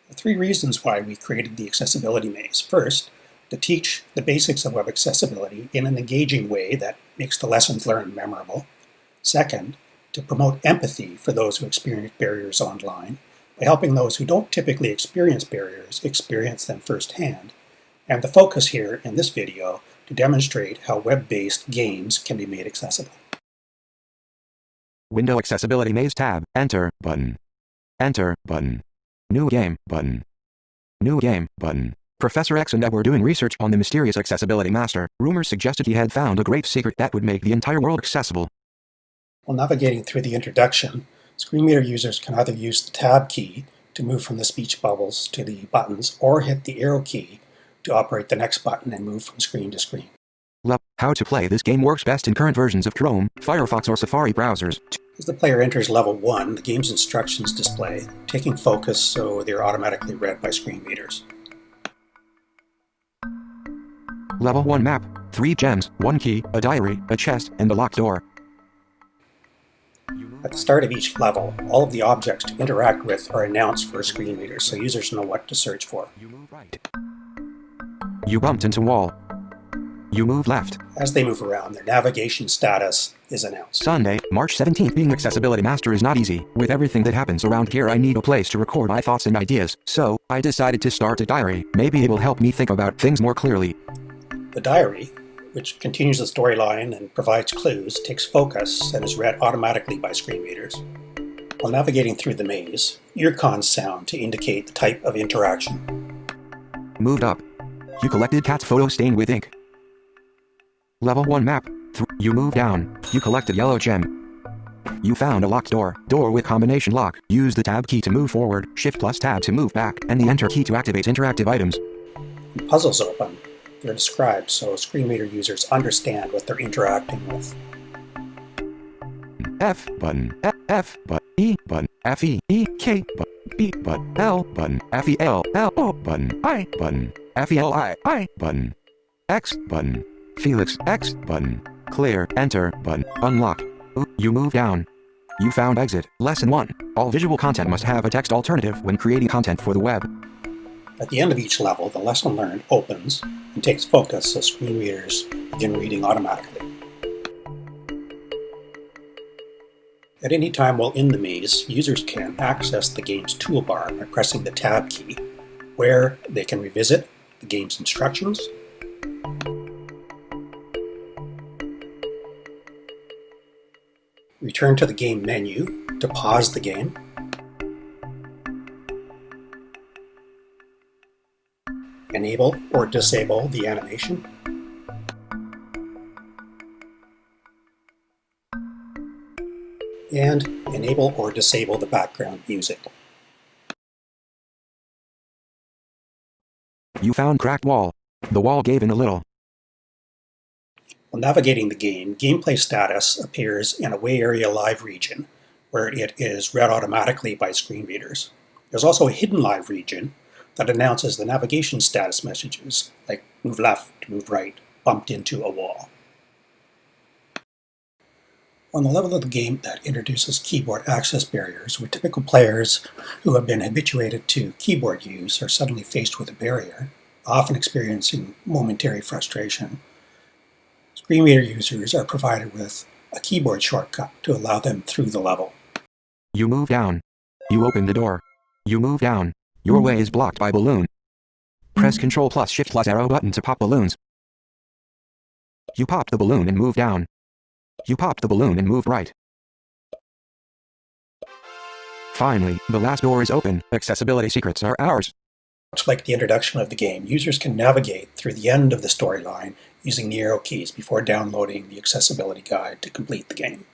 The three reasons why we created the accessibility maze. First, to teach the basics of web accessibility in an engaging way that makes the lessons learned memorable. Second, to promote empathy for those who experience barriers online by helping those who don't typically experience barriers experience them firsthand. And the focus here in this video to demonstrate how web-based games can be made accessible. Window Accessibility Maze tab. Enter button. Enter button. New game button. New game button. Professor X and I were doing research on the mysterious accessibility master. Rumors suggested he had found a great secret that would make the entire world accessible. While navigating through the introduction, screen reader users can either use the tab key to move from the speech bubbles to the buttons, or hit the arrow key to operate the next button and move from screen to screen. How to play this game works best in current versions of Chrome, Firefox, or Safari browsers. As the player enters level 1, the game's instructions display, taking focus so they're automatically read by screen readers. Level 1 map. 3 gems, 1 key, a diary, a chest, and a locked door. At the start of each level, all of the objects to interact with are announced for screen readers so users know what to search for. You move right. You bumped into wall. You move left. As they move around, their navigation status is announced. Sunday, March 17th. Being accessibility master is not easy. With everything that happens around here, I need a place to record my thoughts and ideas. So, I decided to start a diary. Maybe it will help me think about things more clearly. The diary, which continues the storyline and provides clues, takes focus and is read automatically by screen readers. While navigating through the maze, ear cons sound to indicate the type of interaction. Moved up. You collected cat's photo stained with ink. Level 1 map. You move down. You collected yellow gem. You found a locked door. Door with combination lock. Use the tab key to move forward, shift plus tab to move back, and the enter key to activate interactive items. When puzzles open, they're described so screen reader users understand what they're interacting with. F button, F button, E button, F E E K button, B button, L button, F E L L O button, I button, F E L I button, X button, Felix X button, clear, enter button, unlock. You move down. You found exit. Lesson 1. All visual content must have a text alternative when creating content for the web. At the end of each level, the lesson learned opens and takes focus so screen readers begin reading automatically. At any time while in the maze, users can access the game's toolbar by pressing the tab key, where they can revisit the game's instructions, return to the game menu to pause the game, enable or disable the animation, and enable or disable the background music. You found cracked wall. The wall gave in a little. While navigating the game, gameplay status appears in a Way Area Live region, where it is read automatically by screen readers. There's also a hidden live region that announces the navigation status messages, like move left, move right, bumped into a wall. On the level of the game that introduces keyboard access barriers, where typical players who have been habituated to keyboard use are suddenly faced with a barrier, often experiencing momentary frustration, screen reader users are provided with a keyboard shortcut to allow them through the level. You move down. You open the door. You move down. Your way is blocked by balloon. Press Ctrl plus Shift plus arrow button to pop balloons. You pop the balloon and move down. You pop the balloon and move right. Finally, the last door is open. Accessibility secrets are ours. Much like the introduction of the game, users can navigate through the end of the storyline using the arrow keys before downloading the accessibility guide to complete the game.